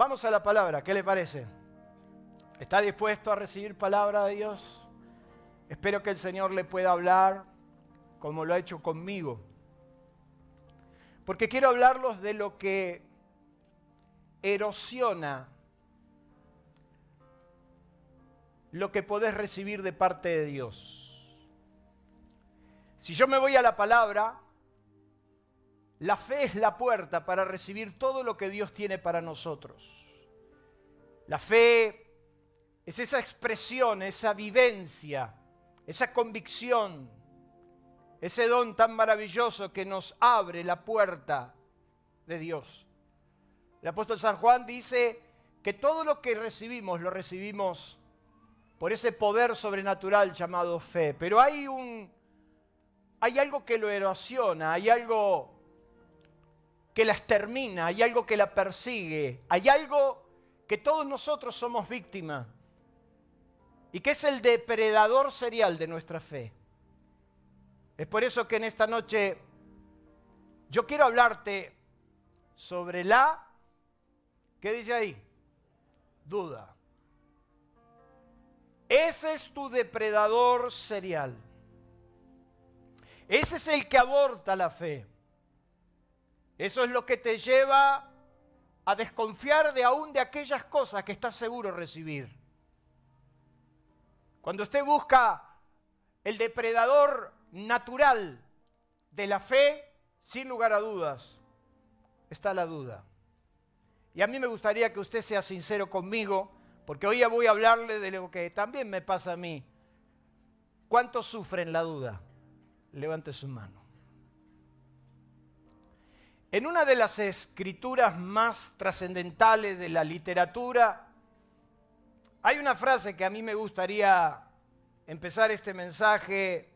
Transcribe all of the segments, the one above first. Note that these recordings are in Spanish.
Vamos a la palabra, ¿qué le parece? ¿Está dispuesto a recibir palabra de Dios? Espero que el Señor le pueda hablar como lo ha hecho conmigo. Porque quiero hablarlos de lo que erosiona lo que podés recibir de parte de Dios. Si yo me voy a la palabra, la fe es la puerta para recibir todo lo que Dios tiene para nosotros. La fe es esa expresión, esa vivencia, esa convicción, ese don tan maravilloso que nos abre la puerta de Dios. El apóstol San Juan dice que todo lo que recibimos, lo recibimos por ese poder sobrenatural llamado fe. Pero hay algo que lo erosiona, hay algo que la extermina, hay algo que la persigue, hay algo que todos nosotros somos víctimas y que es el depredador serial de nuestra fe. Es por eso que en esta noche yo quiero hablarte sobre ¿qué dice ahí? Duda. Ese es tu depredador serial. Ese es el que aborta la fe. Eso es lo que te lleva a desconfiar aún de aquellas cosas que estás seguro recibir. Cuando usted busca el depredador natural de la fe, sin lugar a dudas, está la duda. Y a mí me gustaría que usted sea sincero conmigo, porque hoy ya voy a hablarle de lo que también me pasa a mí. ¿Cuántos sufren la duda? Levante su mano. En una de las escrituras más trascendentales de la literatura, hay una frase que a mí me gustaría empezar este mensaje,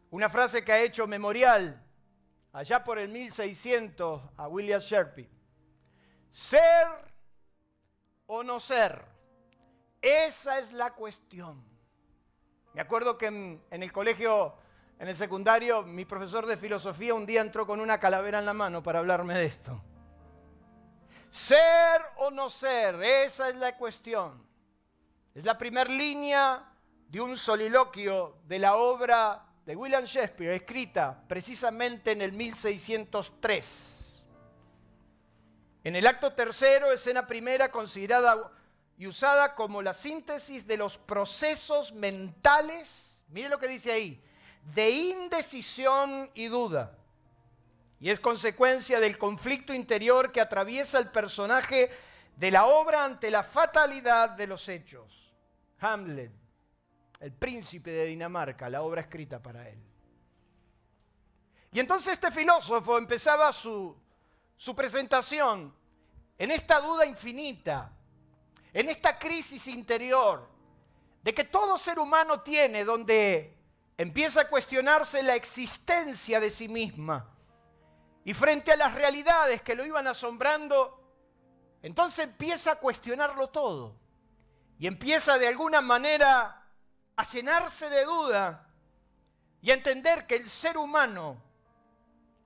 una frase que ha hecho memorial allá por el 1600 a William Shakespeare. Ser o no ser, esa es la cuestión. Me acuerdo que en el colegio, en el secundario, mi profesor de filosofía un día entró con una calavera en la mano para hablarme de esto. Ser o no ser, esa es la cuestión. Es la primera línea de un soliloquio de la obra de William Shakespeare, escrita precisamente en el 1603. En el acto tercero, escena primera, considerada y usada como la síntesis de los procesos mentales, mire lo que dice ahí, de indecisión y duda. Y es consecuencia del conflicto interior que atraviesa el personaje de la obra ante la fatalidad de los hechos. Hamlet, el príncipe de Dinamarca, la obra escrita para él. Y entonces este filósofo empezaba su presentación en esta duda infinita, en esta crisis interior de que todo ser humano tiene, donde empieza a cuestionarse la existencia de sí misma. Y frente a las realidades que lo iban asombrando, entonces empieza a cuestionarlo todo. Y empieza de alguna manera a llenarse de duda y a entender que el ser humano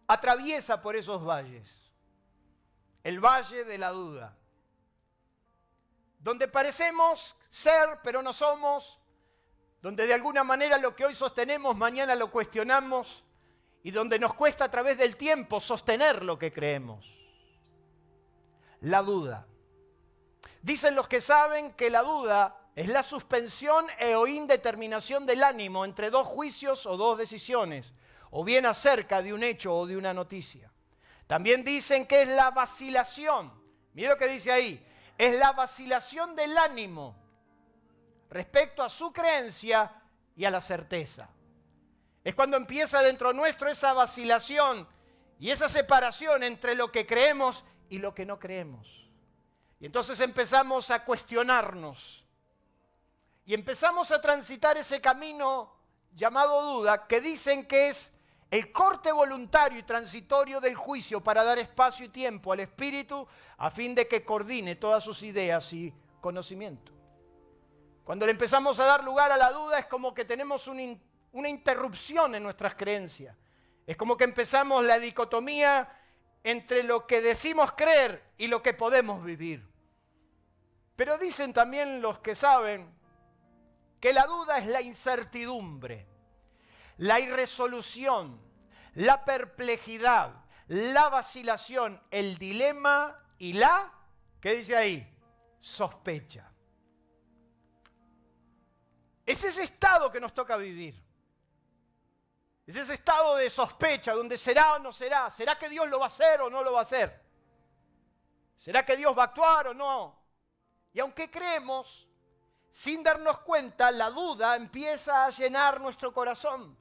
atraviesa por esos valles. El valle de la duda. Donde parecemos ser, pero no somos. Donde de alguna manera lo que hoy sostenemos, mañana lo cuestionamos. Y donde nos cuesta a través del tiempo sostener lo que creemos. La duda. Dicen los que saben que la duda es la suspensión o indeterminación del ánimo entre dos juicios o dos decisiones, o bien acerca de un hecho o de una noticia. También dicen que es la vacilación. Mira lo que dice ahí. Es la vacilación del ánimo respecto a su creencia y a la certeza. Es cuando empieza dentro nuestro esa vacilación y esa separación entre lo que creemos y lo que no creemos. Y entonces empezamos a cuestionarnos. Y empezamos a transitar ese camino llamado duda, que dicen que es el corte voluntario y transitorio del juicio para dar espacio y tiempo al espíritu a fin de que coordine todas sus ideas y conocimiento. Cuando le empezamos a dar lugar a la duda es como que tenemos una interrupción en nuestras creencias. Es como que empezamos la dicotomía entre lo que decimos creer y lo que podemos vivir. Pero dicen también los que saben que la duda es la incertidumbre, la irresolución, la perplejidad, la vacilación, el dilema y la, ¿qué dice ahí? Sospecha. Es ese estado que nos toca vivir. Es ese estado de sospecha, donde será o no será. ¿Será que Dios lo va a hacer o no lo va a hacer? ¿Será que Dios va a actuar o no? Y aunque creemos, sin darnos cuenta, la duda empieza a llenar nuestro corazón.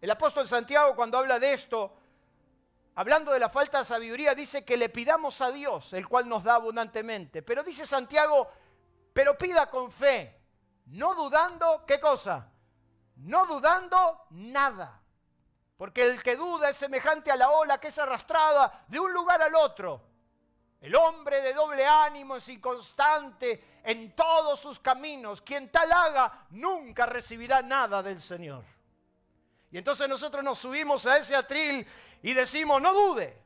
El apóstol Santiago, cuando habla de esto, hablando de la falta de sabiduría, dice que le pidamos a Dios, el cual nos da abundantemente. Pero dice Santiago, pero pida con fe, no dudando, ¿qué cosa? No dudando nada. Porque el que duda es semejante a la ola que es arrastrada de un lugar al otro. El hombre de doble ánimo es inconstante en todos sus caminos. Quien tal haga nunca recibirá nada del Señor. Y entonces nosotros nos subimos a ese atril y decimos, no dude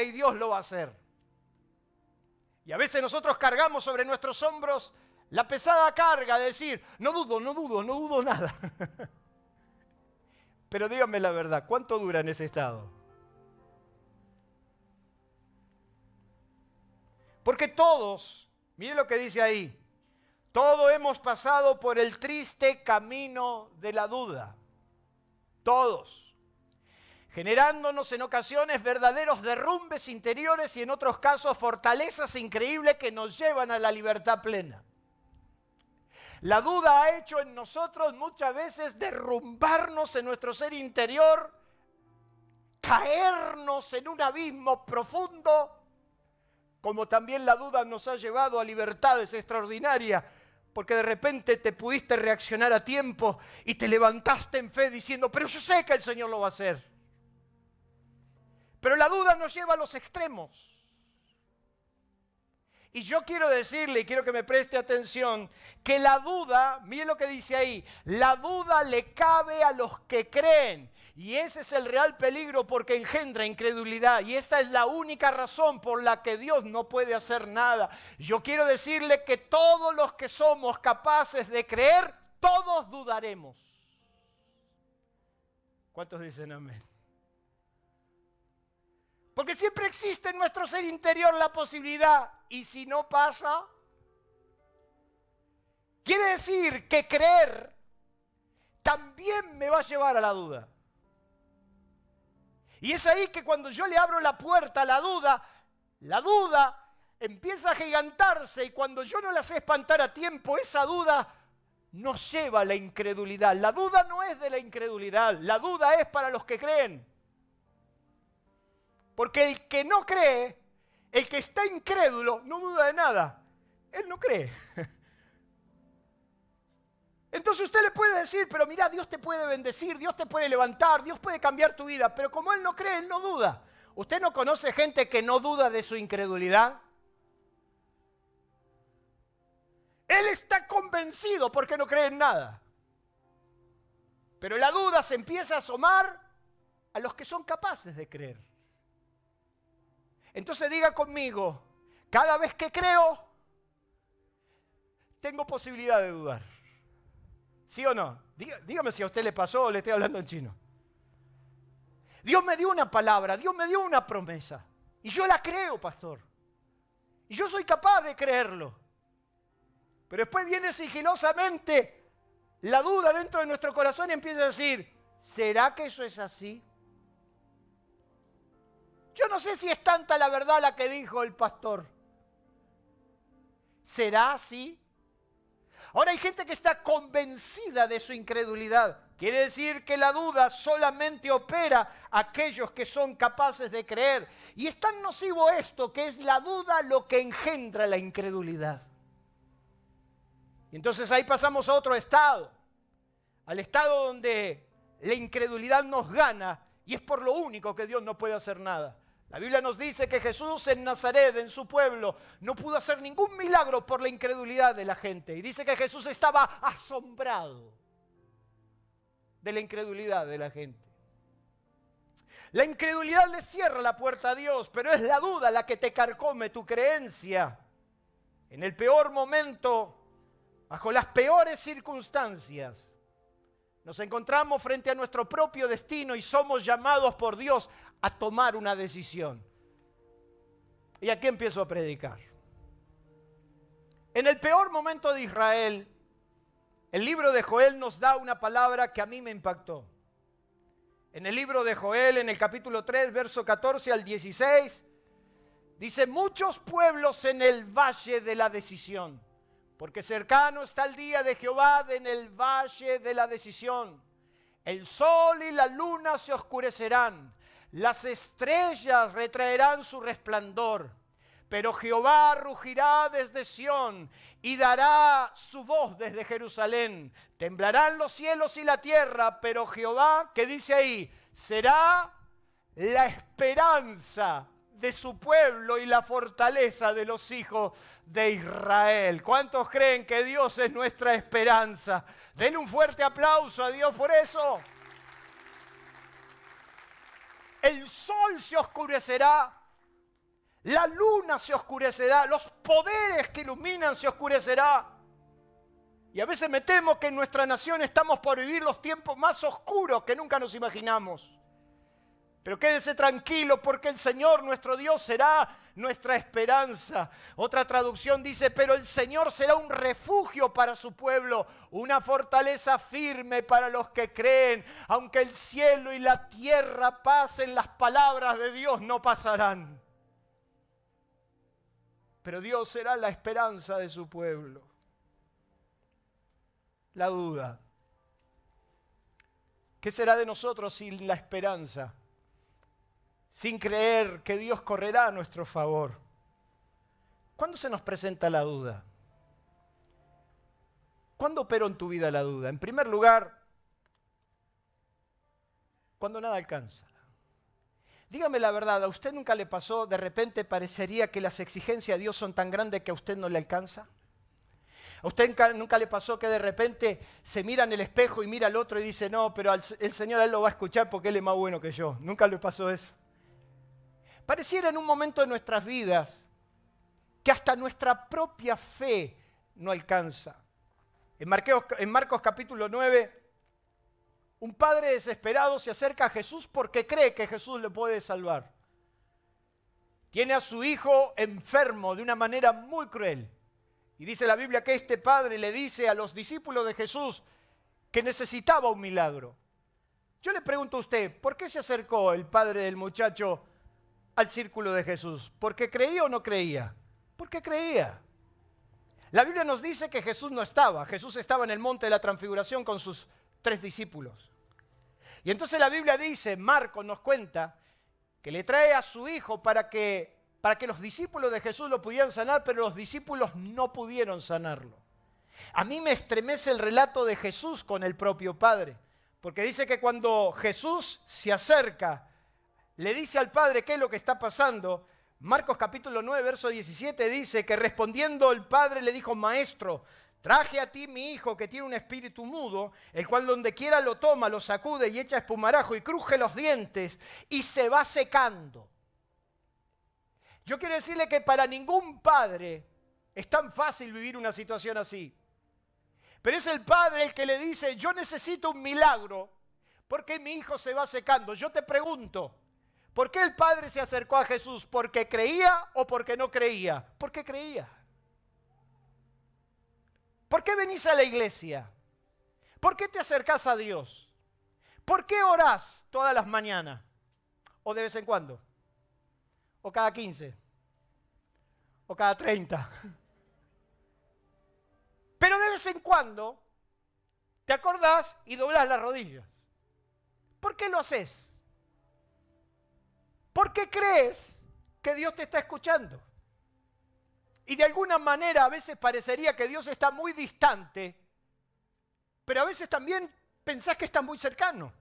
y Dios lo va a hacer. Y a veces nosotros cargamos sobre nuestros hombros la pesada carga de decir, no dudo nada. Pero díganme la verdad, ¿cuánto dura en ese estado? Porque todos, miren lo que dice ahí, todos hemos pasado por el triste camino de la duda. Todos. Generándonos en ocasiones verdaderos derrumbes interiores y en otros casos fortalezas increíbles que nos llevan a la libertad plena. La duda ha hecho en nosotros muchas veces derrumbarnos en nuestro ser interior, caernos en un abismo profundo, como también la duda nos ha llevado a libertades extraordinarias, porque de repente te pudiste reaccionar a tiempo y te levantaste en fe diciendo, pero yo sé que el Señor lo va a hacer. Pero la duda nos lleva a los extremos. Y yo quiero decirle, y quiero que me preste atención, que la duda, mire lo que dice ahí, la duda le cabe a los que creen. Y ese es el real peligro porque engendra incredulidad. Y esta es la única razón por la que Dios no puede hacer nada. Yo quiero decirle que todos los que somos capaces de creer, todos dudaremos. ¿Cuántos dicen amén? Porque siempre existe en nuestro ser interior la posibilidad. ¿Y si no pasa? Quiere decir que creer también me va a llevar a la duda. Y es ahí que cuando yo le abro la puerta a la duda empieza a gigantarse y cuando yo no la sé espantar a tiempo, esa duda nos lleva a la incredulidad. La duda no es de la incredulidad, la duda es para los que creen. Porque el que no cree, el que está incrédulo, no duda de nada. Él no cree. Entonces usted le puede decir, pero mira, Dios te puede bendecir, Dios te puede levantar, Dios puede cambiar tu vida. Pero como él no cree, él no duda. ¿Usted no conoce gente que no duda de su incredulidad? Él está convencido porque no cree en nada. Pero la duda se empieza a asomar a los que son capaces de creer. Entonces diga conmigo, cada vez que creo, tengo posibilidad de dudar. ¿Sí o no? Dígame si a usted le pasó o le estoy hablando en chino. Dios me dio una palabra, Dios me dio una promesa. Y yo la creo, pastor. Y yo soy capaz de creerlo. Pero después viene sigilosamente la duda dentro de nuestro corazón y empieza a decir, ¿será que eso es así? Yo no sé si es tanta la verdad la que dijo el pastor. ¿Será así? Ahora hay gente que está convencida de su incredulidad. Quiere decir que la duda solamente opera a aquellos que son capaces de creer. Y es tan nocivo esto que es la duda lo que engendra la incredulidad. Y entonces ahí pasamos a otro estado. Al estado donde la incredulidad nos gana y es por lo único que Dios no puede hacer nada. La Biblia nos dice que Jesús en Nazaret, en su pueblo, no pudo hacer ningún milagro por la incredulidad de la gente. Y dice que Jesús estaba asombrado de la incredulidad de la gente. La incredulidad le cierra la puerta a Dios, pero es la duda la que te carcome tu creencia. En el peor momento, bajo las peores circunstancias, nos encontramos frente a nuestro propio destino y somos llamados por Dios a tomar una decisión. Y aquí empiezo a predicar. En el peor momento de Israel, el libro de Joel nos da una palabra que a mí me impactó. En el libro de Joel, en el capítulo 3, verso 14 al 16, dice: muchos pueblos en el valle de la decisión, porque cercano está el día de Jehová en el valle de la decisión. El sol y la luna se oscurecerán, las estrellas retraerán su resplandor. Pero Jehová rugirá desde Sión y dará su voz desde Jerusalén. Temblarán los cielos y la tierra, pero Jehová, ¿qué dice ahí? Será la esperanza de su pueblo y la fortaleza de los hijos de Israel. ¿Cuántos creen que Dios es nuestra esperanza? Denle un fuerte aplauso a Dios por eso. El sol se oscurecerá. La luna se oscurecerá, los poderes que iluminan se oscurecerá. Y a veces me temo que en nuestra nación estamos por vivir los tiempos más oscuros que nunca nos imaginamos. Pero quédese tranquilo porque el Señor nuestro Dios será nuestra esperanza. Otra traducción dice: pero el Señor será un refugio para su pueblo, una fortaleza firme para los que creen. Aunque el cielo y la tierra pasen, las palabras de Dios no pasarán. Pero Dios será la esperanza de su pueblo. La duda. ¿Qué será de nosotros sin la esperanza? Sin creer que Dios correrá a nuestro favor. ¿Cuándo se nos presenta la duda? ¿Cuándo operó en tu vida la duda? En primer lugar, cuando nada alcanza. Dígame la verdad, ¿a usted nunca le pasó, de repente parecería que las exigencias de Dios son tan grandes que a usted no le alcanza? ¿A usted nunca le pasó que de repente se mira en el espejo y mira al otro y dice: no, pero el Señor a él lo va a escuchar porque él es más bueno que yo? ¿Nunca le pasó eso? Pareciera en un momento de nuestras vidas que hasta nuestra propia fe no alcanza. En Marcos capítulo 9, un padre desesperado se acerca a Jesús porque cree que Jesús le puede salvar. Tiene a su hijo enfermo de una manera muy cruel. Y dice la Biblia que este padre le dice a los discípulos de Jesús que necesitaba un milagro. Yo le pregunto a usted, ¿por qué se acercó el padre del muchacho al círculo de Jesús? ¿Porque creía o no creía? Porque creía. La Biblia nos dice que Jesús no estaba. Jesús estaba en el monte de la transfiguración con sus 3 discípulos. Y entonces la Biblia dice, Marcos nos cuenta, que le trae a su hijo para que los discípulos de Jesús lo pudieran sanar, pero los discípulos no pudieron sanarlo. A mí me estremece el relato de Jesús con el propio Padre, porque dice que cuando Jesús se acerca, le dice al Padre qué es lo que está pasando. Marcos capítulo 9, verso 17 dice que respondiendo el Padre le dijo: Maestro, traje a ti mi hijo que tiene un espíritu mudo, el cual donde quiera lo toma, lo sacude y echa espumarajo y cruje los dientes y se va secando. Yo quiero decirle que para ningún padre es tan fácil vivir una situación así. Pero es el padre el que le dice: yo necesito un milagro porque mi hijo se va secando. Yo te pregunto, ¿por qué el padre se acercó a Jesús? ¿Porque creía o porque no creía? Porque creía. ¿Por qué venís a la iglesia? ¿Por qué te acercás a Dios? ¿Por qué orás todas las mañanas? ¿O de vez en cuando? ¿O cada 15? ¿O cada 30? Pero de vez en cuando te acordás y doblás las rodillas. ¿Por qué lo haces? Porque crees que Dios te está escuchando. Y de alguna manera a veces parecería que Dios está muy distante, pero a veces también pensás que está muy cercano.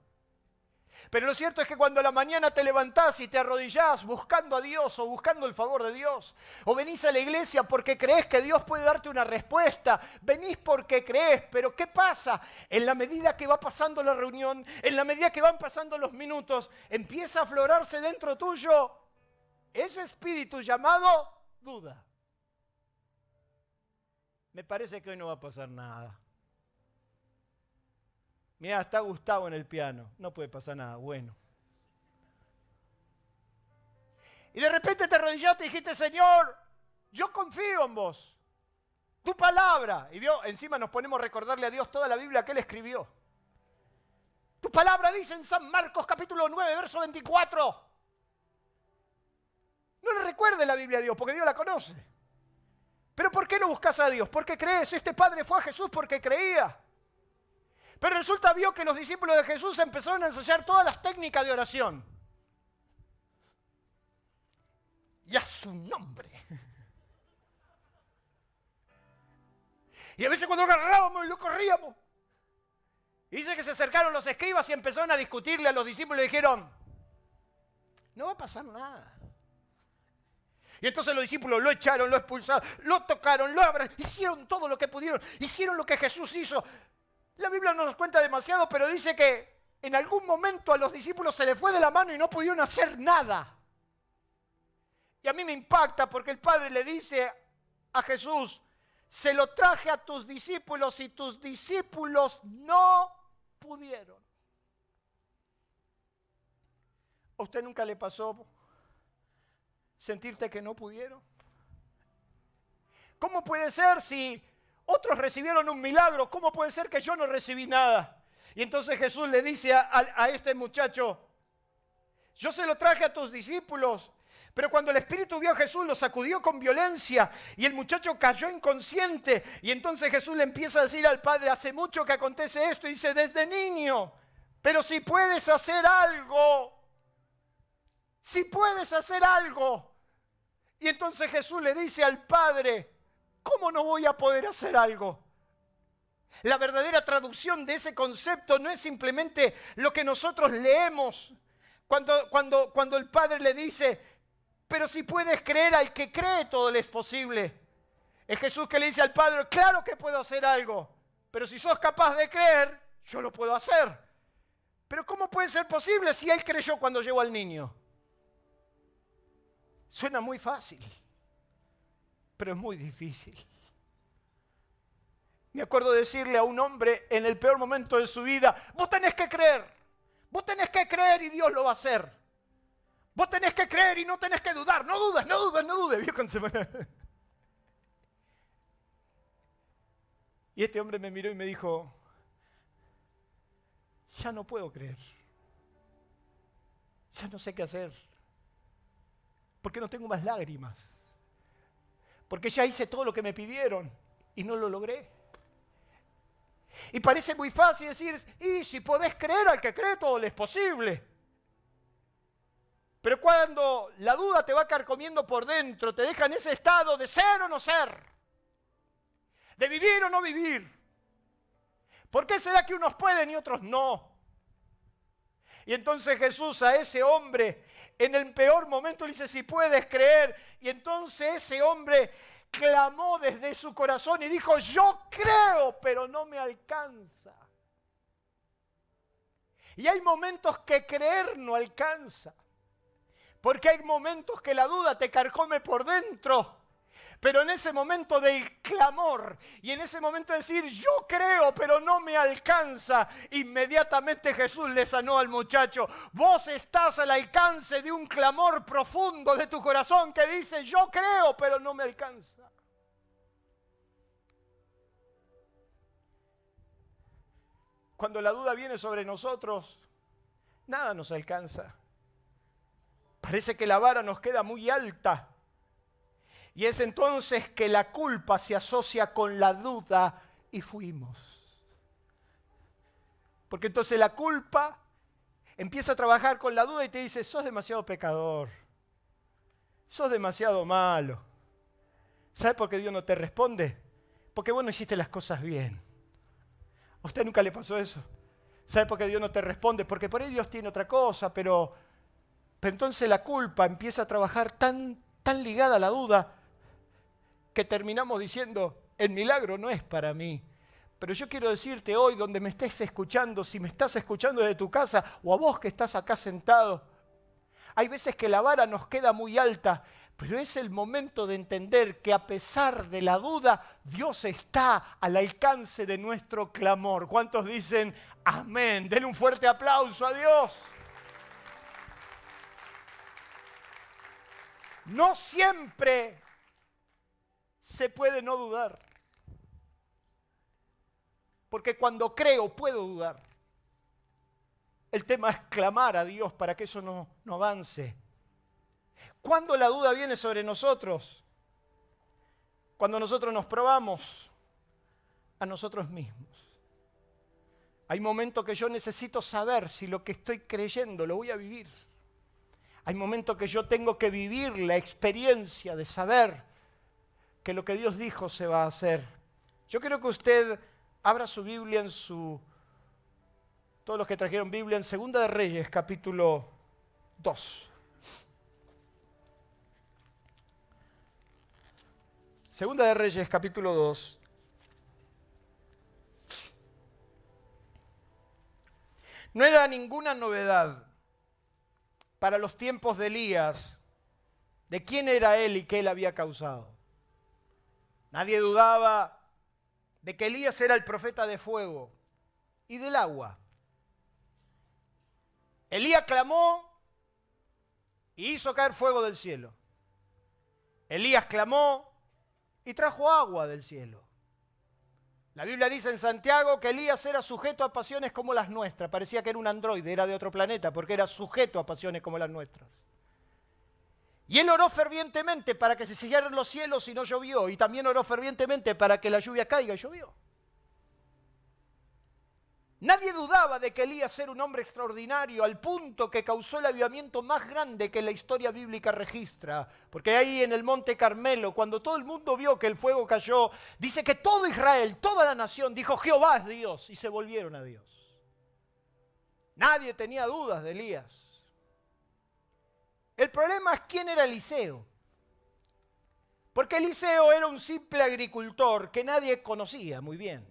Pero lo cierto es que cuando a la mañana te levantás y te arrodillás buscando a Dios o buscando el favor de Dios, o venís a la iglesia porque crees que Dios puede darte una respuesta, venís porque crees, pero ¿qué pasa? En la medida que va pasando la reunión, en la medida que van pasando los minutos, empieza a aflorarse dentro tuyo ese espíritu llamado duda. Me parece que hoy no va a pasar nada. Mirá, está Gustavo en el piano. No puede pasar nada bueno. Y de repente te arrodillaste y dijiste, Señor, yo confío en vos. Tu palabra. Y vio, encima nos ponemos a recordarle a Dios toda la Biblia que Él escribió. Tu palabra dice en San Marcos capítulo 9, verso 24. No le recuerde la Biblia a Dios, porque Dios la conoce. ¿Pero por qué no buscas a Dios? Porque crees. Este padre fue a Jesús porque creía. Pero resulta, vio que los discípulos de Jesús empezaron a ensayar todas las técnicas de oración. Y a su nombre. Y a veces cuando lo agarrábamos y lo corríamos. Y dice que se acercaron los escribas y empezaron a discutirle a los discípulos y dijeron, no va a pasar nada. Y entonces los discípulos lo echaron, lo expulsaron, lo tocaron, lo abrazaron, hicieron todo lo que pudieron, hicieron lo que Jesús hizo. La Biblia no nos cuenta demasiado, pero dice que en algún momento a los discípulos se les fue de la mano y no pudieron hacer nada. Y a mí me impacta porque el Padre le dice a Jesús, se lo traje a tus discípulos y tus discípulos no pudieron. ¿A usted nunca le pasó sentirte que no pudieron? ¿Cómo puede ser si otros recibieron un milagro? ¿Cómo puede ser que yo no recibí nada? Y entonces Jesús le dice a este muchacho, yo se lo traje a tus discípulos, pero cuando el Espíritu vio a Jesús lo sacudió con violencia y el muchacho cayó inconsciente. Y entonces Jesús le empieza a decir al Padre, hace mucho que acontece esto, y dice, desde niño, pero si puedes hacer algo, si puedes hacer algo. Y entonces Jesús le dice al Padre, ¿cómo no voy a poder hacer algo? La verdadera traducción de ese concepto no es simplemente lo que nosotros leemos. Cuando el Padre le dice, pero si puedes creer, al que cree todo le es posible. Es Jesús que le dice al Padre, claro que puedo hacer algo, pero si sos capaz de creer, yo lo puedo hacer. Pero ¿cómo puede ser posible si Él creyó cuando llegó al niño? Suena muy fácil, pero es muy difícil. Me acuerdo decirle a un hombre en el peor momento de su vida, vos tenés que creer y Dios lo va a hacer. Vos tenés que creer y no tenés que dudar, no dudes. ¿Vio cuando Y este hombre me miró y me dijo, ya no puedo creer, ya no sé qué hacer. Porque no tengo más lágrimas. Porque ya hice todo lo que me pidieron y no lo logré. Y parece muy fácil decir, y si podés creer, al que cree todo le es posible. Pero cuando la duda te va carcomiendo por dentro, te deja en ese estado de ser o no ser, de vivir o no vivir. ¿Por qué será que unos pueden y otros no? Y entonces Jesús a ese hombre, en el peor momento, le dice, si puedes creer. Y entonces ese hombre clamó desde su corazón y dijo, yo creo, pero no me alcanza. Y hay momentos que creer no alcanza. Porque hay momentos que la duda te carcome por dentro. Pero en ese momento del clamor y en ese momento de decir, yo creo, pero no me alcanza, inmediatamente Jesús le sanó al muchacho. Vos estás al alcance de un clamor profundo de tu corazón que dice, yo creo, pero no me alcanza. Cuando la duda viene sobre nosotros, nada nos alcanza. Parece que la vara nos queda muy alta. Y es entonces que la culpa se asocia con la duda y fuimos. Porque entonces la culpa empieza a trabajar con la duda y te dice, sos demasiado pecador, sos demasiado malo. ¿Sabes por qué Dios no te responde? Porque vos no hiciste las cosas bien. ¿A usted nunca le pasó eso? ¿Sabe por qué Dios no te responde? Porque por ahí Dios tiene otra cosa, pero entonces la culpa empieza a trabajar tan ligada a la duda que terminamos diciendo, el milagro no es para mí. Pero yo quiero decirte hoy, donde me estés escuchando, si me estás escuchando desde tu casa o a vos que estás acá sentado, hay veces que la vara nos queda muy alta, pero es el momento de entender que a pesar de la duda, Dios está al alcance de nuestro clamor. ¿Cuántos dicen amén? Denle un fuerte aplauso a Dios. No siempre se puede no dudar. Porque cuando creo puedo dudar. El tema es clamar a Dios para que eso no avance. ¿Cuándo la duda viene sobre nosotros? Cuando nosotros nos probamos a nosotros mismos. Hay momentos que yo necesito saber si lo que estoy creyendo lo voy a vivir. Hay momentos que yo tengo que vivir la experiencia de saber que lo que Dios dijo se va a hacer. Yo quiero que usted abra su Biblia todos los que trajeron Biblia, en Segunda de Reyes, capítulo 2. Segunda de Reyes, capítulo 2. No era ninguna novedad para los tiempos de Elías de quién era él y qué él había causado. Nadie dudaba de que Elías era el profeta de fuego y del agua. Elías clamó y hizo caer fuego del cielo. Elías clamó y trajo agua del cielo. La Biblia dice en Santiago que Elías era sujeto a pasiones como las nuestras. Parecía que era un androide, era de otro planeta, porque era sujeto a pasiones como las nuestras. Y él oró fervientemente para que se sellaran los cielos y no llovió. Y también oró fervientemente para que la lluvia caiga y llovió. Nadie dudaba de que Elías era un hombre extraordinario al punto que causó el avivamiento más grande que la historia bíblica registra. Porque ahí en el Monte Carmelo, cuando todo el mundo vio que el fuego cayó, dice que todo Israel, toda la nación, dijo Jehová es Dios y se volvieron a Dios. Nadie tenía dudas de Elías. El problema es quién era Eliseo. Porque Eliseo era un simple agricultor que nadie conocía muy bien.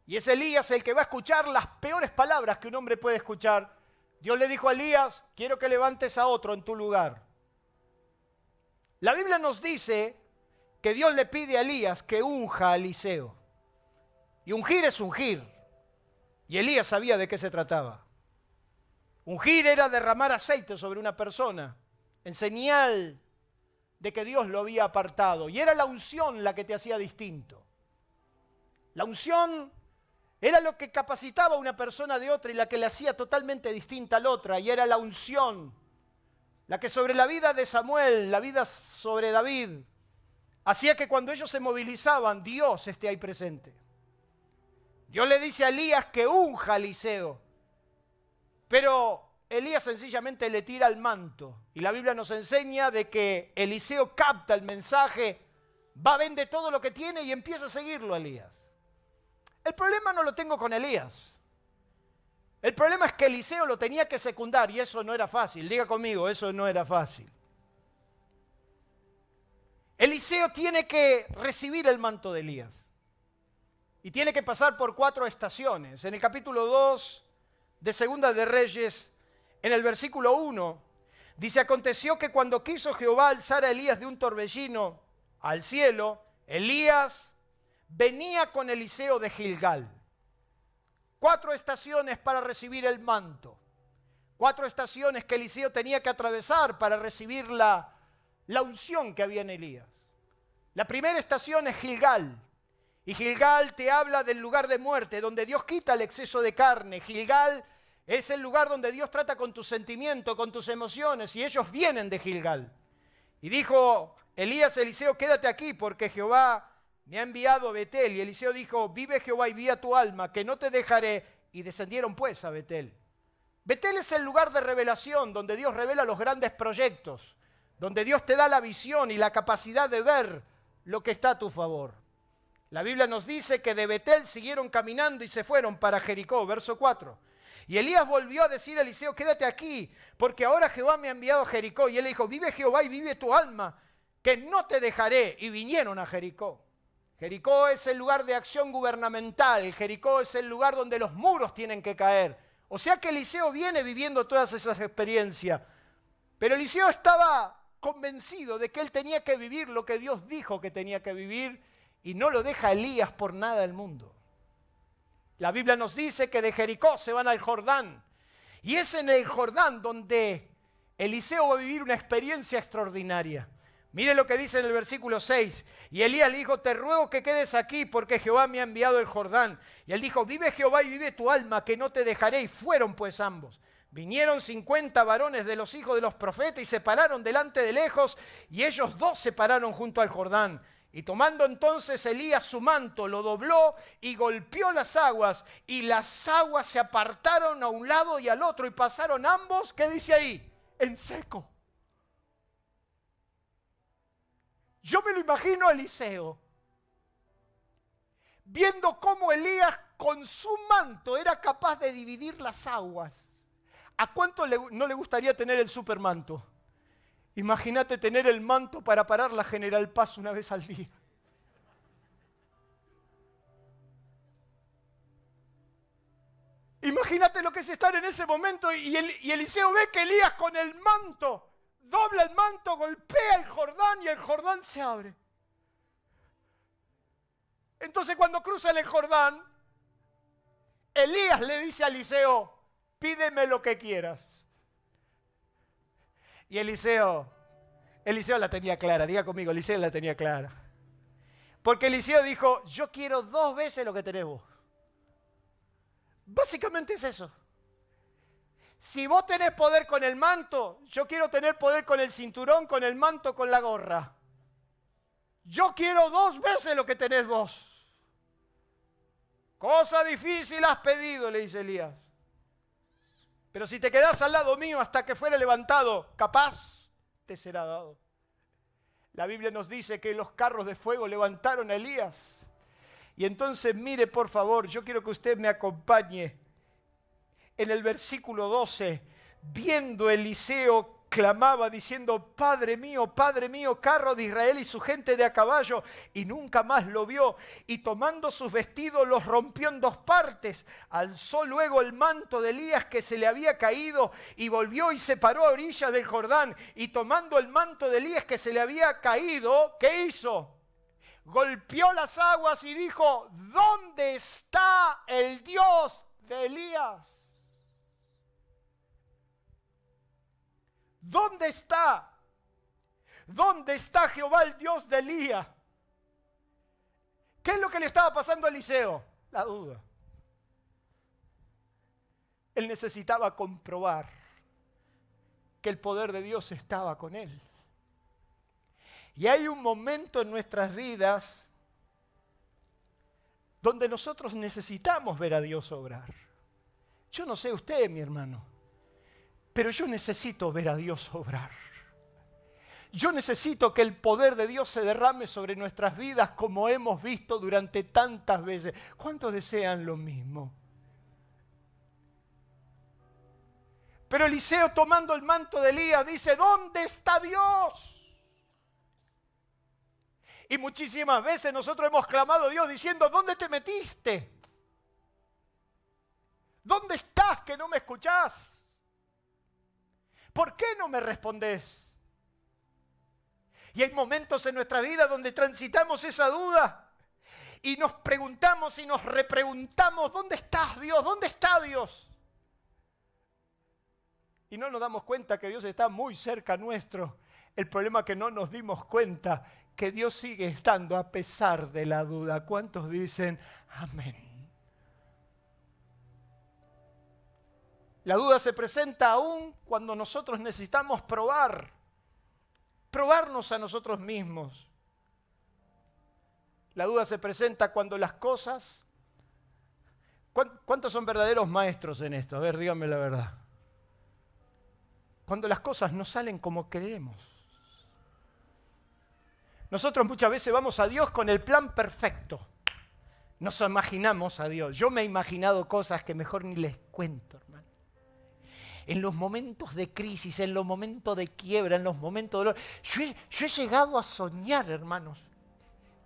Y es Elías el que va a escuchar las peores palabras que un hombre puede escuchar. Dios le dijo a Elías, quiero que levantes a otro en tu lugar. La Biblia nos dice que Dios le pide a Elías que unja a Eliseo. Y ungir es ungir. Y Elías sabía de qué se trataba. Ungir era derramar aceite sobre una persona en señal de que Dios lo había apartado. Y era la unción la que te hacía distinto. La unción era lo que capacitaba a una persona de otra y la que le hacía totalmente distinta a la otra. Y era la unción, la que sobre la vida de Samuel, la vida sobre David, hacía que cuando ellos se movilizaban, Dios esté ahí presente. Dios le dice a Elías que unja a Eliseo. Pero Elías sencillamente le tira el manto. Y la Biblia nos enseña de que Eliseo capta el mensaje, va, vende todo lo que tiene y empieza a seguirlo a Elías. El problema no lo tengo con Elías. El problema es que Eliseo lo tenía que secundar y eso no era fácil. Diga conmigo, eso no era fácil. Eliseo tiene que recibir el manto de Elías. Y tiene que pasar por 4 estaciones. En el capítulo 2 de Segunda de Reyes, en el versículo 1, dice, aconteció que cuando quiso Jehová alzar a Elías de un torbellino al cielo, Elías venía con Eliseo de Gilgal. 4 estaciones para recibir el manto. 4 estaciones que Eliseo tenía que atravesar para recibir la unción que había en Elías. La primera estación es Gilgal. Y Gilgal te habla del lugar de muerte, donde Dios quita el exceso de carne. Gilgal es el lugar donde Dios trata con tus sentimientos, con tus emociones, y ellos vienen de Gilgal. Y dijo Elías a Eliseo, quédate aquí, porque Jehová me ha enviado a Betel. Y Eliseo dijo, vive Jehová y viva tu alma, que no te dejaré. Y descendieron pues a Betel. Betel es el lugar de revelación, donde Dios revela los grandes proyectos, donde Dios te da la visión y la capacidad de ver lo que está a tu favor. La Biblia nos dice que de Betel siguieron caminando y se fueron para Jericó, verso 4. Y Elías volvió a decir a Eliseo, quédate aquí, porque ahora Jehová me ha enviado a Jericó. Y él le dijo, vive Jehová y vive tu alma, que no te dejaré. Y vinieron a Jericó. Jericó es el lugar de acción gubernamental. Jericó es el lugar donde los muros tienen que caer. O sea que Eliseo viene viviendo todas esas experiencias. Pero Eliseo estaba convencido de que él tenía que vivir lo que Dios dijo que tenía que vivir y no lo deja Elías por nada del mundo. La Biblia nos dice que de Jericó se van al Jordán. Y es en el Jordán donde Eliseo va a vivir una experiencia extraordinaria. Mire lo que dice en el versículo 6. Y Elías le dijo, te ruego que quedes aquí porque Jehová me ha enviado el Jordán. Y él dijo, vive Jehová y vive tu alma, que no te dejaré. Y fueron pues ambos. Vinieron 50 varones de los hijos de los profetas y se pararon delante de lejos. Y ellos dos se pararon junto al Jordán. Y tomando entonces Elías su manto, lo dobló y golpeó las aguas. Y las aguas se apartaron a un lado y al otro. Y pasaron ambos, ¿qué dice ahí? En seco. Yo me lo imagino a Eliseo, viendo cómo Elías con su manto era capaz de dividir las aguas. ¿A cuánto no le gustaría tener el supermanto? Imagínate tener el manto para parar la General Paz una vez al día. Imagínate lo que es estar en ese momento y Eliseo ve que Elías con el manto dobla el manto, golpea el Jordán y el Jordán se abre. Entonces cuando cruzan el Jordán, Elías le dice a Eliseo, pídeme lo que quieras. Y Eliseo la tenía clara, diga conmigo, Eliseo la tenía clara. Porque Eliseo dijo, yo quiero 2 veces lo que tenés vos. Básicamente es eso. Si vos tenés poder con el manto, yo quiero tener poder con el cinturón, con el manto, con la gorra. Yo quiero 2 veces lo que tenés vos. Cosa difícil has pedido, le dice Elías. Pero si te quedás al lado mío hasta que fuera levantado, capaz te será dado. La Biblia nos dice que los carros de fuego levantaron a Elías. Y entonces mire por favor, yo quiero que usted me acompañe. En el versículo 12, viendo Eliseo, clamaba diciendo, Padre mío, carro de Israel y su gente de a caballo, y nunca más lo vio. Y tomando sus vestidos los rompió en 2 partes. Alzó luego el manto de Elías que se le había caído y volvió y se paró a orillas del Jordán. Y tomando el manto de Elías que se le había caído, ¿qué hizo? Golpeó las aguas y dijo, ¿dónde está el Dios de Elías? ¿Dónde está? ¿Dónde está Jehová, el Dios de Elías? ¿Qué es lo que le estaba pasando a Eliseo? La duda. Él necesitaba comprobar que el poder de Dios estaba con él. Y hay un momento en nuestras vidas donde nosotros necesitamos ver a Dios obrar. Yo no sé usted, mi hermano, pero yo necesito ver a Dios obrar. Yo necesito que el poder de Dios se derrame sobre nuestras vidas como hemos visto durante tantas veces. ¿Cuántos desean lo mismo? Pero Eliseo, tomando el manto de Elías, dice, ¿dónde está Dios? Y muchísimas veces nosotros hemos clamado a Dios diciendo, ¿dónde te metiste? ¿Dónde estás que no me escuchás? ¿Por qué no me respondés? Y hay momentos en nuestra vida donde transitamos esa duda y nos preguntamos y nos repreguntamos, ¿dónde estás, Dios? ¿Dónde está Dios? Y no nos damos cuenta que Dios está muy cerca nuestro. El problema es que no nos dimos cuenta que Dios sigue estando a pesar de la duda. ¿Cuántos dicen amén? La duda se presenta aún cuando nosotros necesitamos probarnos a nosotros mismos. La duda se presenta cuando las cosas... ¿Cuántos son verdaderos maestros en esto? A ver, díganme la verdad. Cuando las cosas no salen como creemos. Nosotros muchas veces vamos a Dios con el plan perfecto. nos imaginamos a Dios. Yo me he imaginado cosas que mejor ni les cuento, hermano. En los momentos de crisis, en los momentos de quiebra, en los momentos de dolor. Yo he llegado a soñar, hermanos,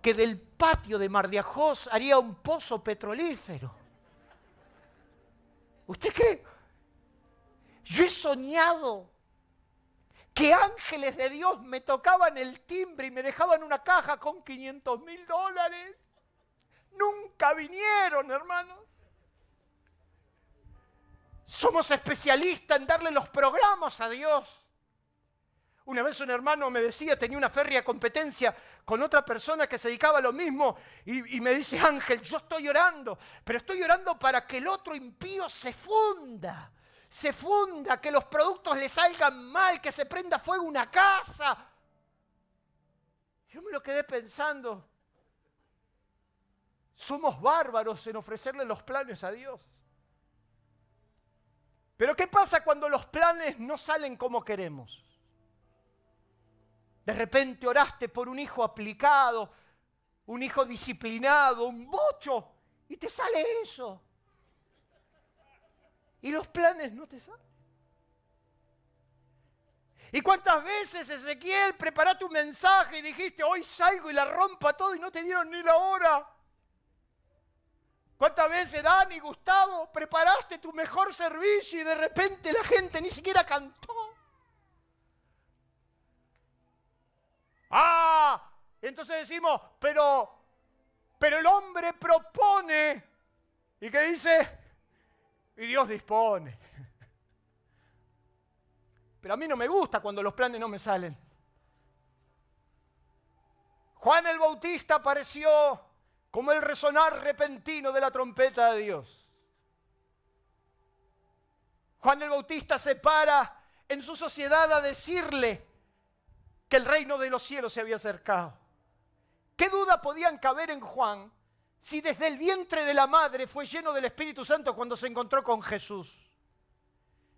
que del patio de Mar de Ajós haría un pozo petrolífero. ¿Usted cree? Yo he soñado que ángeles de Dios me tocaban el timbre y me dejaban una caja con $500,000. Nunca vinieron, hermanos. Somos especialistas en darle los programas a Dios. Una vez un hermano me decía, tenía una férrea competencia con otra persona que se dedicaba a lo mismo y me dice, Ángel, yo estoy orando, pero estoy orando para que el otro impío se funda, que los productos le salgan mal, que se prenda fuego una casa. Yo me lo quedé pensando, somos bárbaros en ofrecerle los planes a Dios. Pero ¿qué pasa cuando los planes no salen como queremos? De repente oraste por un hijo aplicado, un hijo disciplinado, un bocho, y te sale eso. Y los planes no te salen. ¿Y cuántas veces, Ezequiel, preparaste un mensaje y dijiste, hoy salgo y la rompo a todo y no te dieron ni la hora? ¿Cuántas veces, Dani, Gustavo, preparaste tu mejor servicio y de repente la gente ni siquiera cantó? Entonces decimos, pero el hombre propone. ¿Y qué dice? Y Dios dispone. Pero a mí no me gusta cuando los planes no me salen. Juan el Bautista apareció como el resonar repentino de la trompeta de Dios. Juan el Bautista se para en su sociedad a decirle que el reino de los cielos se había acercado. ¿Qué duda podían caber en Juan si desde el vientre de la madre fue lleno del Espíritu Santo cuando se encontró con Jesús?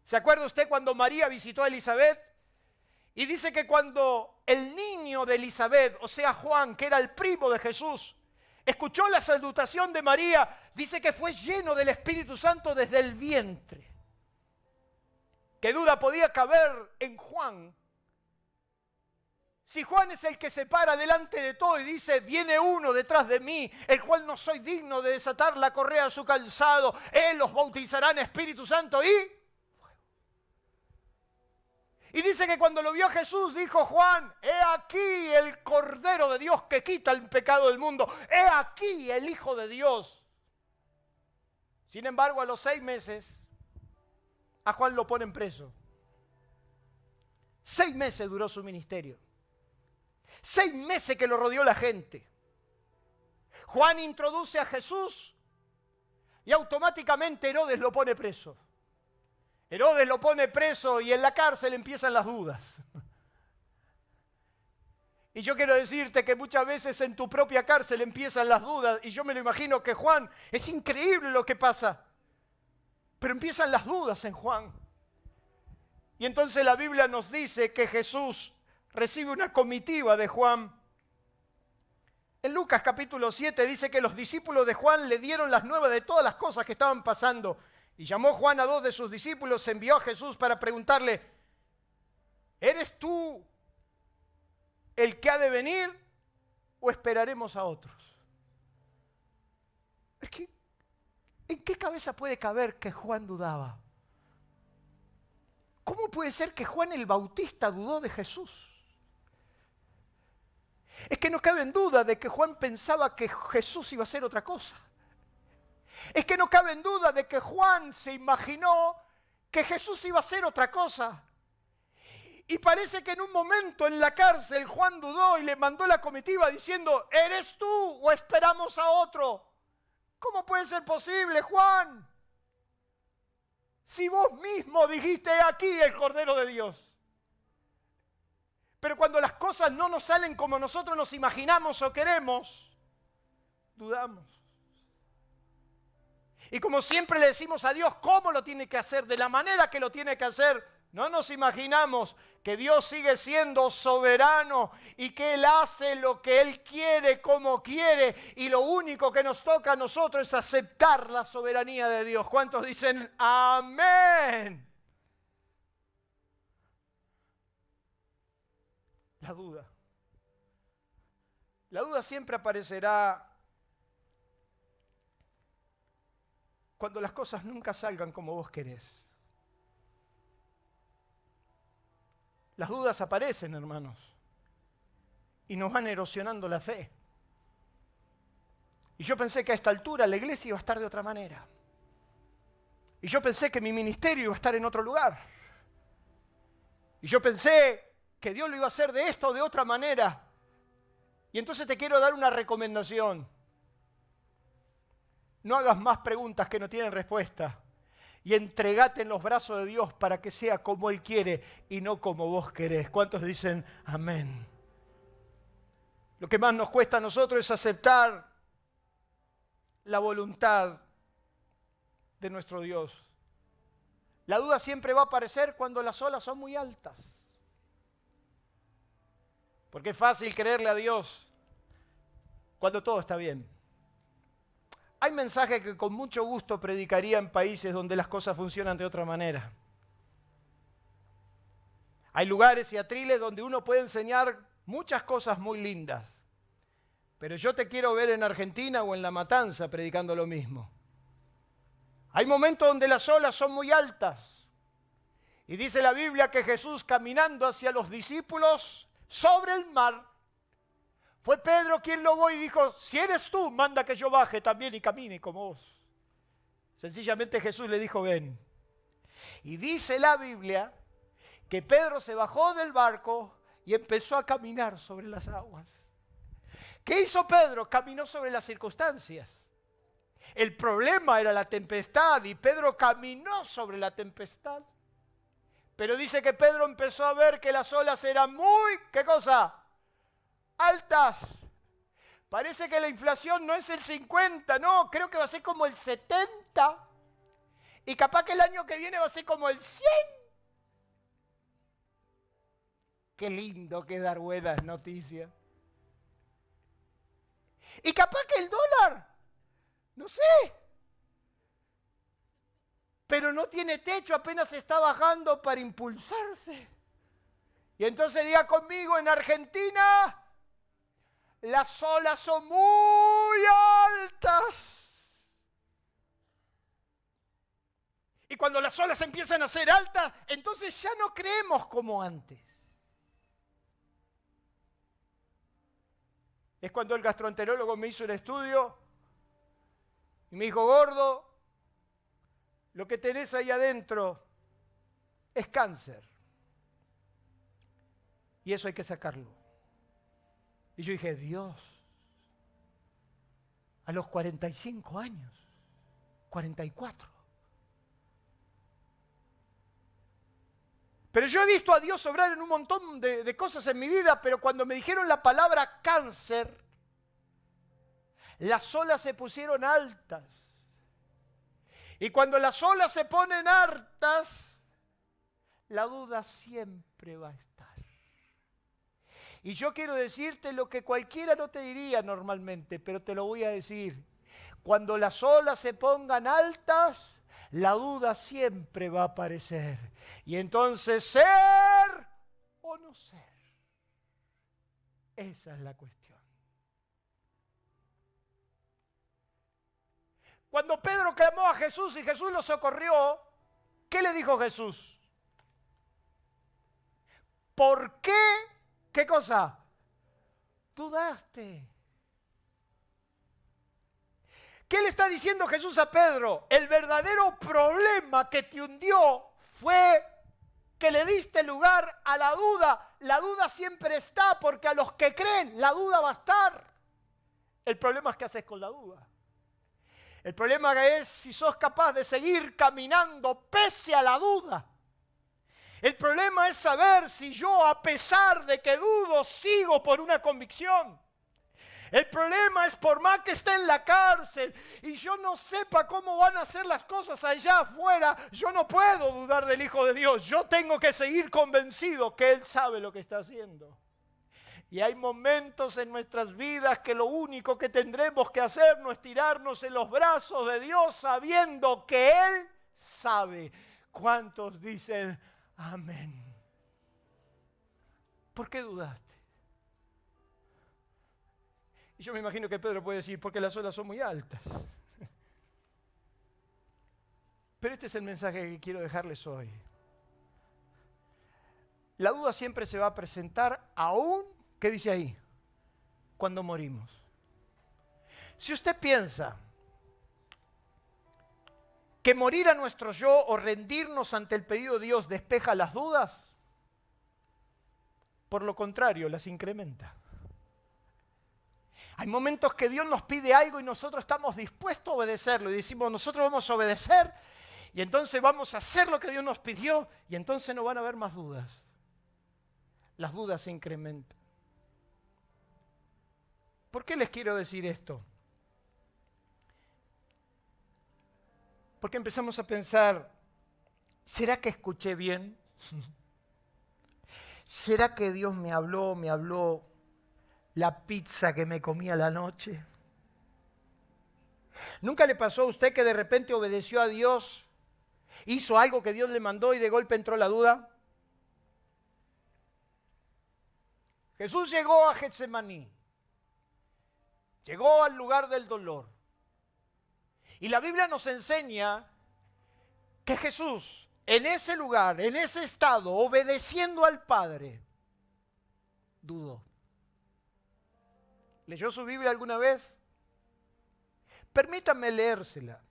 ¿Se acuerda usted cuando María visitó a Elizabeth? Y dice que cuando el niño de Elizabeth, o sea Juan, que era el primo de Jesús, escuchó la salutación de María, dice que fue lleno del Espíritu Santo desde el vientre. ¿Qué duda podía caber en Juan? Si Juan es el que se para delante de todo y dice, viene uno detrás de mí, el cual no soy digno de desatar la correa de su calzado, él los bautizará en Espíritu Santo y fuego. Y dice que cuando lo vio Jesús, dijo Juan, he aquí el Cordero de Dios que quita el pecado del mundo, he aquí el Hijo de Dios. Sin embargo, a los 6 meses, a Juan lo ponen preso. 6 meses duró su ministerio. 6 meses que lo rodeó la gente. Juan introduce a Jesús y automáticamente Herodes lo pone preso. Herodes lo pone preso y en la cárcel empiezan las dudas. Y yo quiero decirte que muchas veces en tu propia cárcel empiezan las dudas. Y yo me lo imagino que Juan, es increíble lo que pasa. Pero empiezan las dudas en Juan. Y entonces la Biblia nos dice que Jesús recibe una comitiva de Juan. En Lucas capítulo 7 dice que los discípulos de Juan le dieron las nuevas de todas las cosas que estaban pasando. Y llamó Juan a 2 de sus discípulos, envió a Jesús para preguntarle, ¿eres tú el que ha de venir o esperaremos a otros? Es que, ¿en qué cabeza puede caber que Juan dudaba? ¿Cómo puede ser que Juan el Bautista dudó de Jesús? Es que no cabe en duda de que Juan pensaba que Jesús iba a hacer otra cosa. Es que no cabe en duda de que Juan se imaginó que Jesús iba a hacer otra cosa. Y parece que en un momento en la cárcel Juan dudó y le mandó la comitiva diciendo, ¿eres tú o esperamos a otro? ¿Cómo puede ser posible, Juan? Si vos mismo dijiste, aquí el Cordero de Dios. Pero cuando las cosas no nos salen como nosotros nos imaginamos o queremos, dudamos. Y como siempre le decimos a Dios cómo lo tiene que hacer, de la manera que lo tiene que hacer, No nos imaginamos que Dios sigue siendo soberano y que Él hace lo que Él quiere, como quiere, y lo único que nos toca a nosotros es aceptar la soberanía de Dios. ¿Cuántos dicen amén? La duda. La duda siempre aparecerá cuando las cosas nunca salgan como vos querés. Las dudas aparecen, hermanos, y nos van erosionando la fe. Y yo pensé que a esta altura la iglesia iba a estar de otra manera. Y yo pensé que mi ministerio iba a estar en otro lugar. Y yo pensé que Dios lo iba a hacer de esta o de otra manera. Y entonces te quiero dar una recomendación. No hagas más preguntas que no tienen respuesta. Y entregate en los brazos de Dios para que sea como Él quiere y no como vos querés. ¿Cuántos dicen amén? Lo que más nos cuesta a nosotros es aceptar la voluntad de nuestro Dios. La duda siempre va a aparecer cuando las olas son muy altas. Porque es fácil creerle a Dios cuando todo está bien. Hay mensajes que con mucho gusto predicaría en países donde las cosas funcionan de otra manera. Hay lugares y atriles donde uno puede enseñar muchas cosas muy lindas. Pero yo te quiero ver en Argentina o en La Matanza predicando lo mismo. Hay momentos donde las olas son muy altas. Y dice la Biblia que Jesús, caminando hacia los discípulos sobre el mar, fue Pedro quien lo vio y dijo, si eres tú, manda que yo baje también y camine como vos. Sencillamente Jesús le dijo, ven. Y dice la Biblia que Pedro se bajó del barco y empezó a caminar sobre las aguas. ¿Qué hizo Pedro? Caminó sobre las circunstancias. El problema era la tempestad y Pedro caminó sobre la tempestad. Pero dice que Pedro empezó a ver que las olas eran muy, ¿qué cosa? Altas. Parece que la inflación no es el 50, no, creo que va a ser como el 70. Y capaz que el año que viene va a ser como el 100. Qué lindo que dar buenas noticias. Y capaz que el dólar, no sé, pero no tiene techo, apenas está bajando para impulsarse. Y entonces diga conmigo, en Argentina las olas son muy altas. Y cuando las olas empiezan a ser altas, entonces ya no creemos como antes. Es cuando el gastroenterólogo me hizo un estudio y me dijo, gordo, lo que tenés ahí adentro es cáncer. Y eso hay que sacarlo. Y yo dije, Dios, a los 45 años, 44. Pero yo he visto a Dios obrar en un montón de cosas en mi vida, pero cuando me dijeron la palabra cáncer, las olas se pusieron altas. Y cuando las olas se ponen altas, la duda siempre va a estar. Y yo quiero decirte lo que cualquiera no te diría normalmente, pero te lo voy a decir. Cuando las olas se pongan altas, la duda siempre va a aparecer. Y entonces, ¿ser o no ser? Esa es la cuestión. Cuando Pedro clamó a Jesús y Jesús lo socorrió, ¿qué le dijo Jesús? ¿Por qué? ¿Qué cosa? Dudaste. ¿Qué le está diciendo Jesús a Pedro? El verdadero problema que te hundió fue que le diste lugar a la duda. La duda siempre está porque a los que creen la duda va a estar. El problema es qué haces con la duda. El problema es si sos capaz de seguir caminando pese a la duda. El problema es saber si yo, a pesar de que dudo, sigo por una convicción. El problema es por más que esté en la cárcel y yo no sepa cómo van a ser las cosas allá afuera, yo no puedo dudar del Hijo de Dios. Yo tengo que seguir convencido que Él sabe lo que está haciendo. Y hay momentos en nuestras vidas que lo único que tendremos que hacer es tirarnos en los brazos de Dios sabiendo que Él sabe. ¿Cuántos dicen amén? ¿Por qué dudaste? Y yo me imagino que Pedro puede decir, porque las olas son muy altas. Pero este es el mensaje que quiero dejarles hoy. La duda siempre se va a presentar aún, ¿qué dice ahí? Cuando morimos. Si usted piensa que morir a nuestro yo o rendirnos ante el pedido de Dios despeja las dudas, por lo contrario, las incrementa. Hay momentos que Dios nos pide algo y nosotros estamos dispuestos a obedecerlo y decimos, nosotros vamos a obedecer y entonces vamos a hacer lo que Dios nos pidió y entonces no van a haber más dudas. Las dudas se incrementan. ¿Por qué les quiero decir esto? Porque empezamos a pensar, ¿será que escuché bien? ¿Será que Dios me habló la pizza que me comí a la noche? ¿Nunca le pasó a usted que de repente obedeció a Dios, hizo algo que Dios le mandó y de golpe entró la duda? Jesús llegó a Getsemaní, llegó al lugar del dolor. Y la Biblia nos enseña que Jesús, en ese lugar, en ese estado, obedeciendo al Padre, dudó. ¿Leyó su Biblia alguna vez? Permítanme leérsela.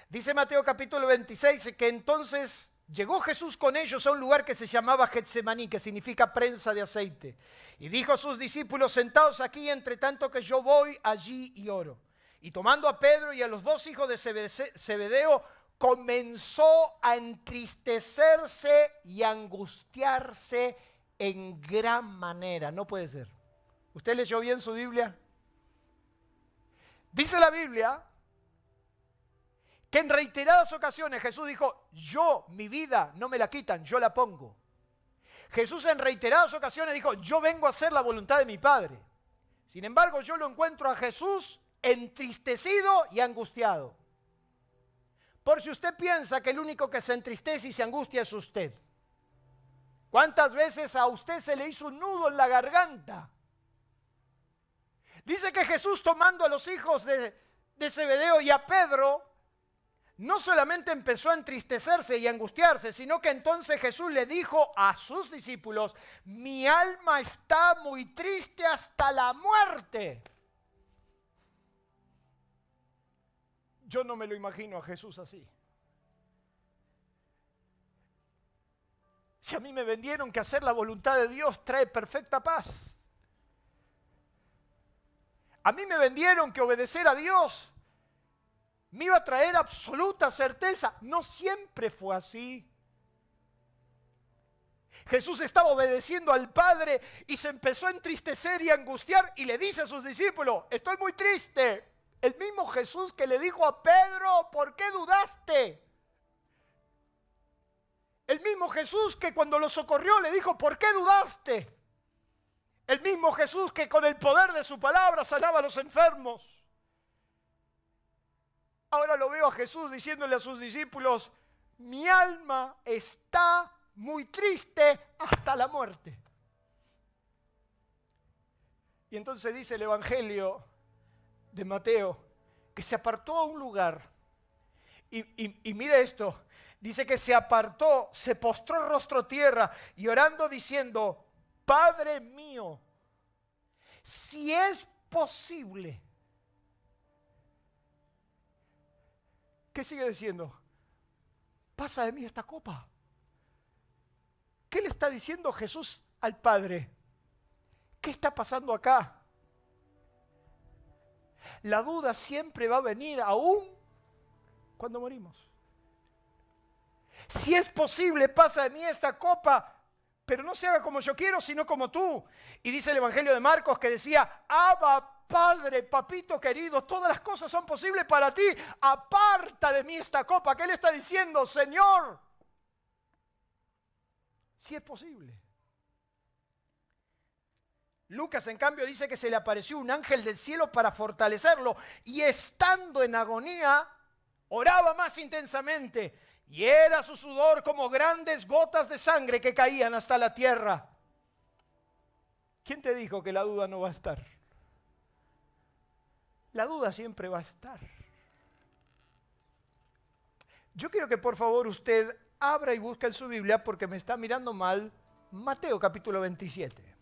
Dice Mateo capítulo 26 que entonces llegó Jesús con ellos a un lugar que se llamaba Getsemaní, que significa prensa de aceite. Y dijo a sus discípulos, sentaos aquí entre tanto que yo voy allí y oro. Y tomando a Pedro y a los dos hijos de Zebedeo, comenzó a entristecerse y a angustiarse en gran manera. No puede ser. ¿Usted leyó bien su Biblia? Dice la Biblia que en reiteradas ocasiones Jesús dijo, mi vida no me la quitan, yo la pongo. Jesús en reiteradas ocasiones dijo, yo vengo a hacer la voluntad de mi Padre. Sin embargo, yo lo encuentro a Jesús entristecido y angustiado. Por si usted piensa que el único que se entristece y se angustia es usted. ¿Cuántas veces a usted se le hizo un nudo en la garganta? Dice que Jesús, tomando a los hijos de Zebedeo y a Pedro, no solamente empezó a entristecerse y a angustiarse, sino que entonces Jesús le dijo a sus discípulos, mi alma está muy triste hasta la muerte. Yo no me lo imagino a Jesús así. Si a mí me vendieron que hacer la voluntad de Dios trae perfecta paz. A mí me vendieron que obedecer a Dios me iba a traer absoluta certeza. No siempre fue así. Jesús estaba obedeciendo al Padre y se empezó a entristecer y a angustiar y le dice a sus discípulos, estoy muy triste. El mismo Jesús que le dijo a Pedro, ¿por qué dudaste? El mismo Jesús que cuando lo socorrió le dijo, ¿por qué dudaste? El mismo Jesús que con el poder de su palabra sanaba a los enfermos. Ahora lo veo a Jesús diciéndole a sus discípulos, mi alma está muy triste hasta la muerte. Y entonces dice el Evangelio de Mateo, que se apartó a un lugar, y mire esto, dice que se apartó, se postró rostro a tierra, y orando diciendo, Padre mío, si es posible. ¿Qué sigue diciendo? Pasa de mí esta copa. ¿Qué le está diciendo Jesús al Padre? ¿Qué está pasando acá? La duda siempre va a venir aún cuando morimos. Si es posible, pasa de mí esta copa, pero no se haga como yo quiero, sino como tú. Y dice el Evangelio de Marcos que decía, Abba, Padre, papito querido, todas las cosas son posibles para ti. Aparta de mí esta copa. ¿Qué le está diciendo? Señor, si es posible. Lucas, en cambio, dice que se le apareció un ángel del cielo para fortalecerlo y estando en agonía, oraba más intensamente y era su sudor como grandes gotas de sangre que caían hasta la tierra. ¿Quién te dijo que la duda no va a estar? La duda siempre va a estar. Yo quiero que por favor usted abra y busque en su Biblia, porque me está mirando mal, Mateo capítulo 27.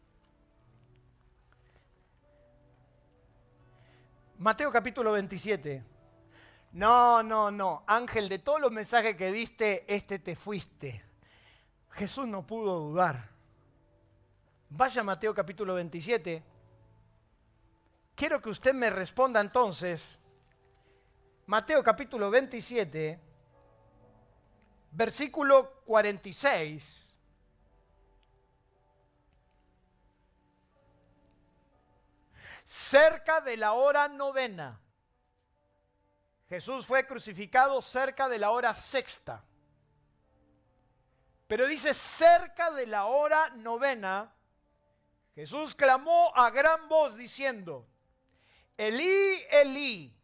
Mateo capítulo 27. No. Ángel, de todos los mensajes que diste, te fuiste. Jesús no pudo dudar. Vaya a Mateo capítulo 27. Quiero que usted me responda entonces. Mateo capítulo 27, versículo 46. Cerca de la hora novena. Jesús fue crucificado cerca de la hora sexta. Pero dice cerca de la hora novena, Jesús clamó a gran voz diciendo, Elí, Elí,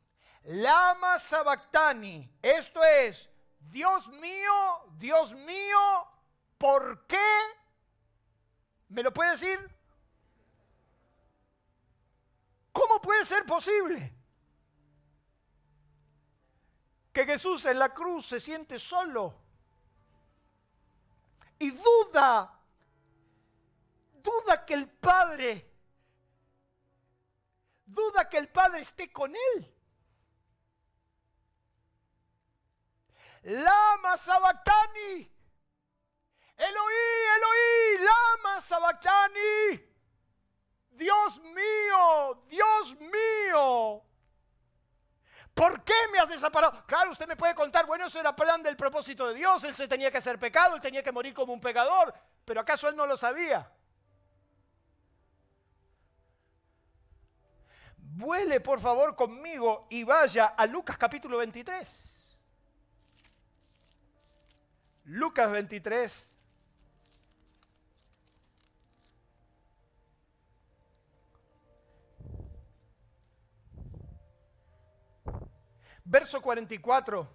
lama sabactani. Esto es, Dios mío, ¿por qué? ¿Me lo puede decir? ¿Cómo puede ser posible que Jesús en la cruz se siente solo y duda que el Padre esté con él? Lama sabactani, Eloí, Eloí, lama sabactani. Dios mío, ¿por qué me has desamparado? Claro, usted me puede contar, bueno, eso era plan del propósito de Dios, él se tenía que hacer pecado, él tenía que morir como un pecador, pero ¿acaso él no lo sabía? Vuele por favor conmigo y vaya a Lucas capítulo 23. Lucas 23. Verso 44,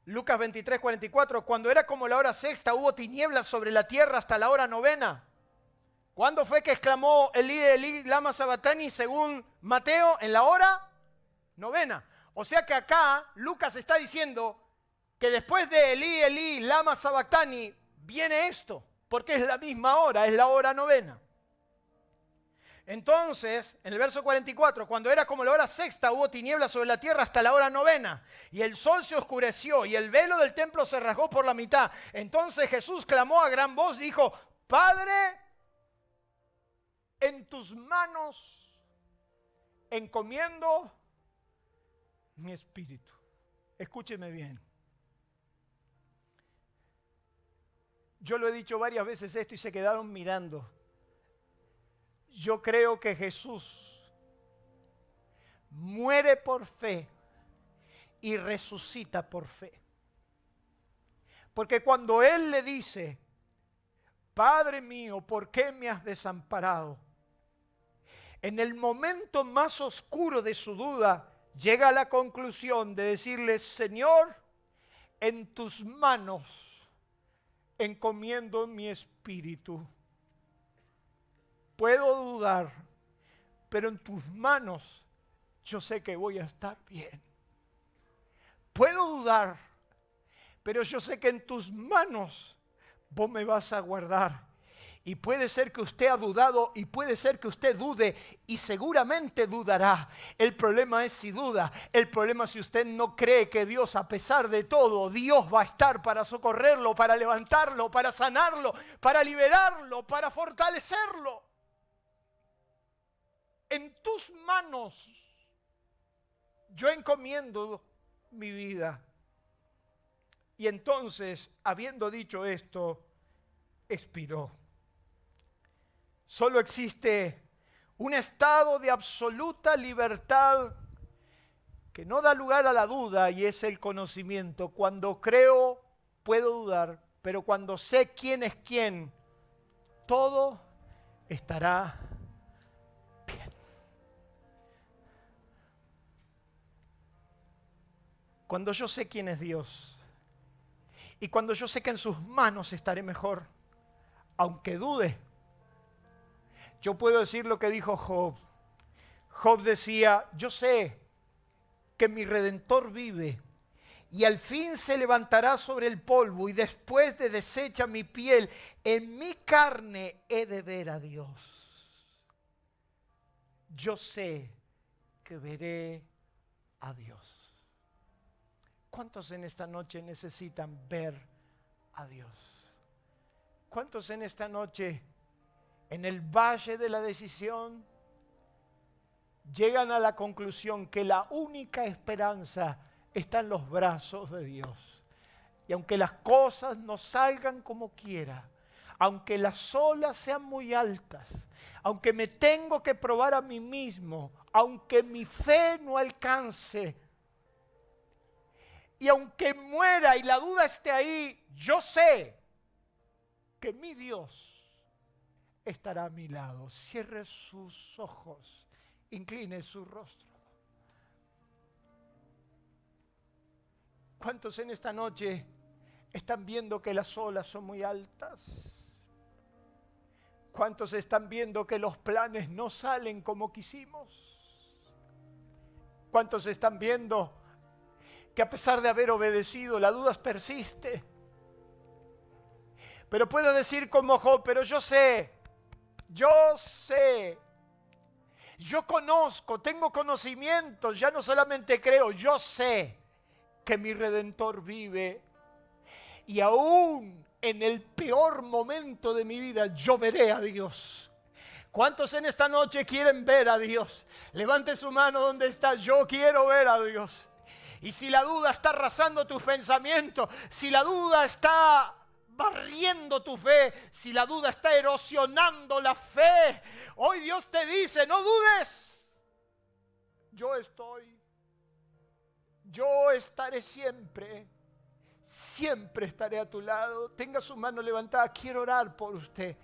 Lucas 23, 44, cuando era como la hora sexta, hubo tinieblas sobre la tierra hasta la hora novena. ¿Cuándo fue que exclamó Elí, Elí, lama sabactani, según Mateo? En la hora novena. O sea que acá Lucas está diciendo que después de Elí, Elí, lama sabactani, viene esto, porque es la misma hora, es la hora novena. Entonces, en el verso 44, cuando era como la hora sexta, hubo tinieblas sobre la tierra hasta la hora novena, y el sol se oscureció, y el velo del templo se rasgó por la mitad. Entonces Jesús clamó a gran voz y dijo, Padre, en tus manos encomiendo mi espíritu. Escúcheme bien. Yo lo he dicho varias veces esto y se quedaron mirando. Yo creo que Jesús muere por fe y resucita por fe. Porque cuando Él le dice, Padre mío, ¿por qué me has desamparado? En el momento más oscuro de su duda, llega a la conclusión de decirle, Señor, en tus manos encomiendo mi espíritu. Puedo dudar, pero en tus manos yo sé que voy a estar bien. Puedo dudar, pero yo sé que en tus manos vos me vas a guardar. Y puede ser que usted ha dudado y puede ser que usted dude y seguramente dudará. El problema es si duda. El problema es si usted no cree que Dios, a pesar de todo, Dios va a estar para socorrerlo, para levantarlo, para sanarlo, para liberarlo, para fortalecerlo. En tus manos yo encomiendo mi vida. Y entonces, habiendo dicho esto, expiró. Solo existe Un estado de absoluta libertad que no da lugar a la duda y es el conocimiento. Cuando creo, puedo dudar, pero cuando sé quién es quién, todo estará bien. Cuando yo sé quién es Dios y cuando yo sé que en sus manos estaré mejor, aunque dude, yo puedo decir lo que dijo Job. Job decía, yo sé que mi Redentor vive y al fin se levantará sobre el polvo y después de deshecha mi piel, en mi carne he de ver a Dios. Yo sé que veré a Dios. ¿Cuántos en esta noche necesitan ver a Dios? ¿Cuántos en esta noche, en el valle de la decisión, llegan a la conclusión que la única esperanza está en los brazos de Dios? Y aunque las cosas no salgan como quiera, aunque las olas sean muy altas, aunque me tengo que probar a mí mismo, aunque mi fe no alcance, y aunque muera y la duda esté ahí, yo sé que mi Dios estará a mi lado. Cierre sus ojos, incline su rostro. ¿Cuántos en esta noche están viendo que las olas son muy altas? ¿Cuántos están viendo que los planes no salen como quisimos? ¿Cuántos están viendo que a pesar de haber obedecido, la duda persiste? Pero puedo decir como Job, pero yo sé, yo conozco, tengo conocimientos, ya no solamente creo, yo sé que mi Redentor vive y aún en el peor momento de mi vida yo veré a Dios. ¿Cuántos en esta noche quieren ver a Dios? Levante su mano donde está. Yo quiero ver a Dios. Y si la duda está arrasando tus pensamientos, si la duda está barriendo tu fe, si la duda está erosionando la fe, hoy Dios te dice, no dudes. Yo estaré siempre, siempre estaré a tu lado. Tenga su mano levantada, quiero orar por usted.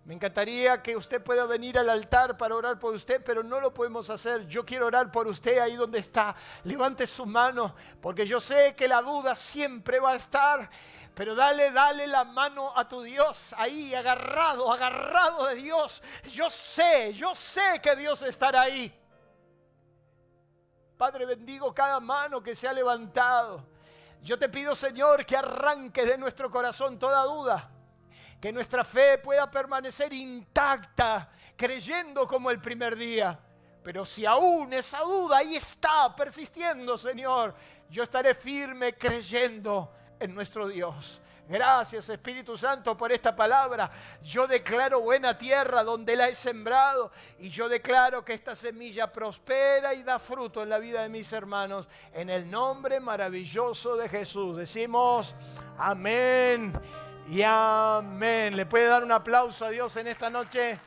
Me encantaría que usted pueda venir al altar para orar por usted, pero no lo podemos hacer. Yo quiero orar por usted ahí donde está. Levante su mano, porque yo sé que la duda siempre va a estar. Pero dale la mano a tu Dios, ahí agarrado de Dios. Yo sé que Dios estará ahí. Padre, bendigo cada mano que se ha levantado. Yo te pido, Señor, que arranque de nuestro corazón toda duda. Que nuestra fe pueda permanecer intacta, creyendo como el primer día. Pero si aún esa duda ahí está persistiendo, Señor, yo estaré firme creyendo en nuestro Dios. Gracias, Espíritu Santo, por esta palabra. Yo declaro buena tierra donde la he sembrado y yo declaro que esta semilla prospera y da fruto en la vida de mis hermanos. En el nombre maravilloso de Jesús decimos amén y amén. ¿Le puede dar un aplauso a Dios en esta noche?